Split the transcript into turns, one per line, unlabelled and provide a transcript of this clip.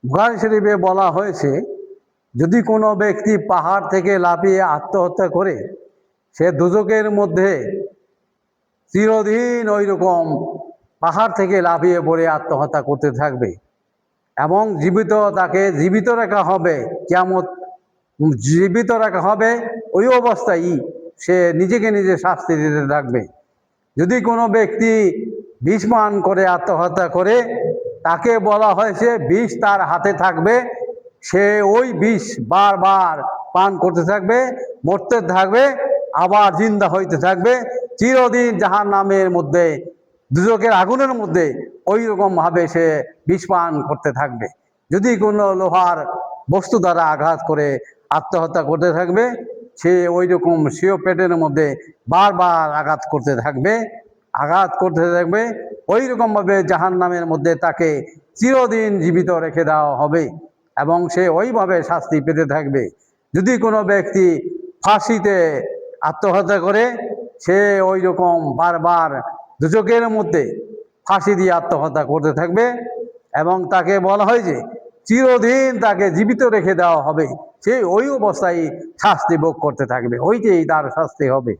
বুখারী শরীফে বলা হয়েছে, যদি কোনো ব্যক্তি পাহাড় থেকে লাফিয়ে আত্মহত্যা করে, সে দুজকের মধ্যে চিরদিন ওই রকম পাহাড় থেকে লাফিয়ে পড়ে আত্মহত্যা করতে থাকবে এবং তাকে জীবিত রাখা হবে। কিয়ামত জীবিত রাখা হবে, ওই অবস্থায় সে নিজেকে নিজে শাস্তি দিতে থাকবে। যদি কোনো ব্যক্তি বিষ পান করে আত্মহত্যা করে, তাকে বলা হয়েছে বিষ তার হাতে থাকবে, সে ওই বিষ বারবার পান করতে থাকবে, মরতে থাকবে, আবার জিন্দা হইতে থাকবে, চিরদিন জাহান্নামের মধ্যে, দুজকের আগুনের মধ্যে ওই রকমভাবে সে বিষ পান করতে থাকবে। যদি কোনো লোহার বস্তু দ্বারা আঘাত করে আত্মহত্যা করতে থাকবে, সে ওই রকম স্বীয় পেটের মধ্যে বারবার আঘাত করতে থাকবে, ওই রকমভাবে জাহান্নামের মধ্যে তাকে চিরদিন জীবিত রেখে দেওয়া হবে এবং সে ওইভাবে শাস্তি পেতে থাকবে। যদি কোনো ব্যক্তি ফাঁসিতে আত্মহত্যা করে, সে ওই রকম বারবার দুজকের মধ্যে ফাঁসি দিয়ে আত্মহত্যা করতে থাকবে এবং তাকে বলা হয় যে চিরদিন তাকে জীবিত রেখে দেওয়া হবে, সে ওই অবস্থায় শাস্তি ভোগ করতে থাকবে, ওইটাই তার শাস্তি হবে।